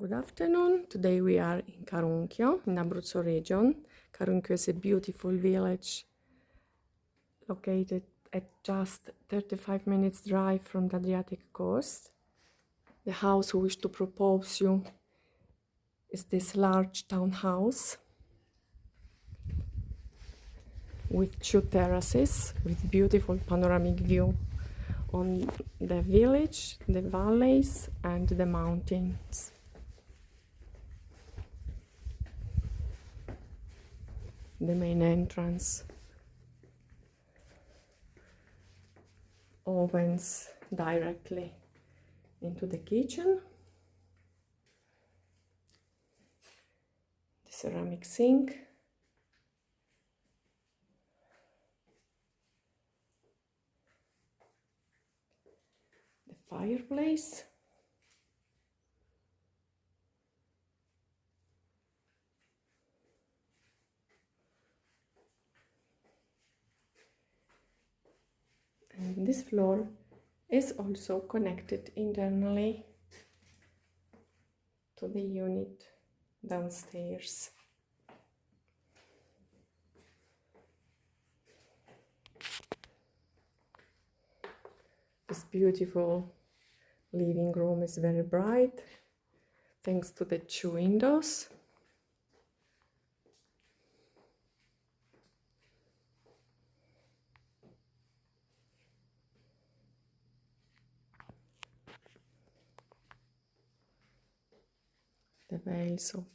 Good afternoon. Today we are in Carunchio, in Abruzzo region. Carunchio is a beautiful village located at just 35 minutes drive from the Adriatic coast. The house we wish to propose you is this large townhouse with 2 terraces with beautiful panoramic view on the village, the valleys and the mountains. The main entrance opens directly into the kitchen. The ceramic sink. The fireplace. And this floor is also connected internally to the unit downstairs. This beautiful living room is very bright thanks to the 2 windows. The veils of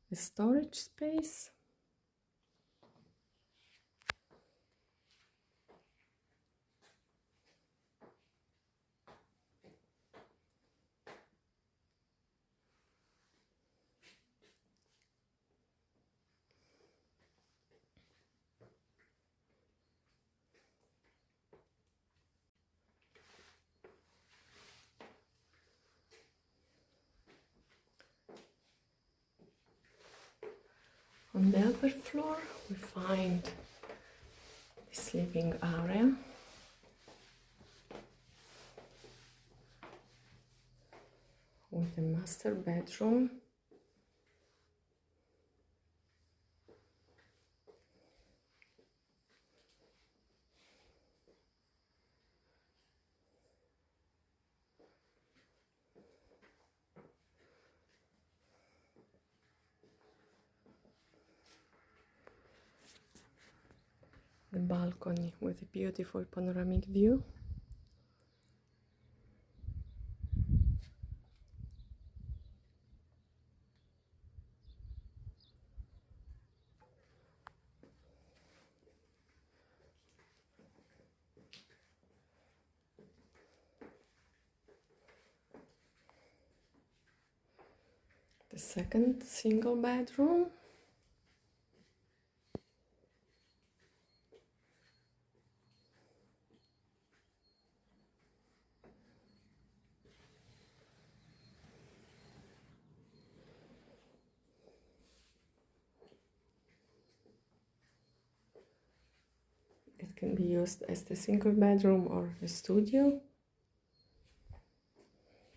the storage space. On the upper floor we find the sleeping area with the master bedroom. The balcony with a beautiful panoramic view. The second single bedroom. It can be used as the single bedroom or a studio.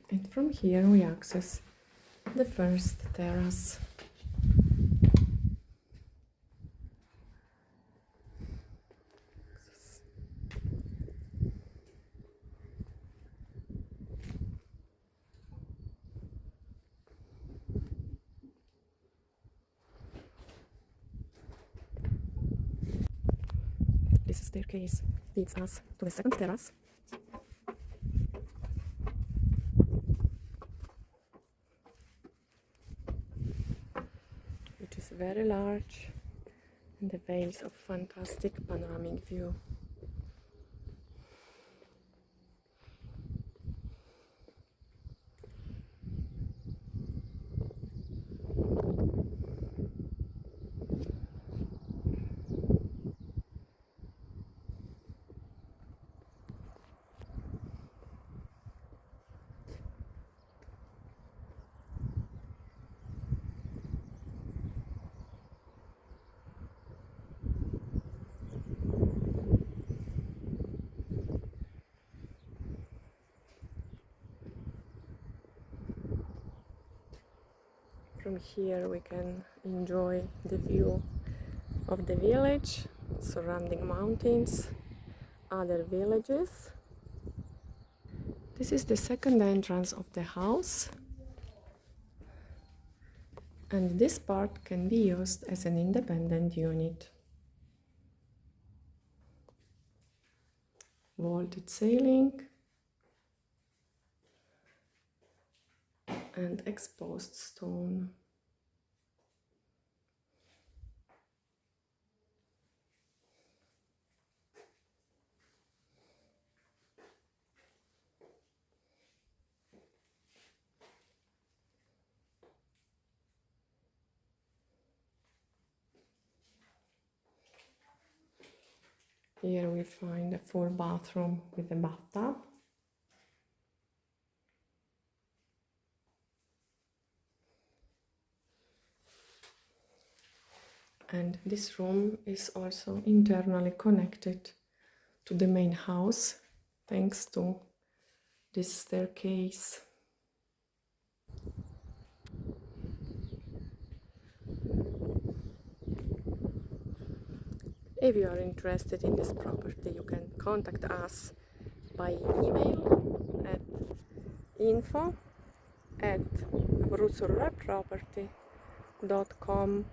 And from here we access the first terrace. This staircase leads us to the second terrace. Which is very large and avails of fantastic panoramic view. From here we can enjoy the view of the village, surrounding mountains, other villages. This is the second entrance of the house, and this part can be used as an independent unit. Vaulted ceiling and exposed stone. Here we find a full bathroom with a bathtub. And this room is also internally connected to the main house thanks to this staircase. If you are interested in this property, you can contact us by email at info@abruzzoproperty.com.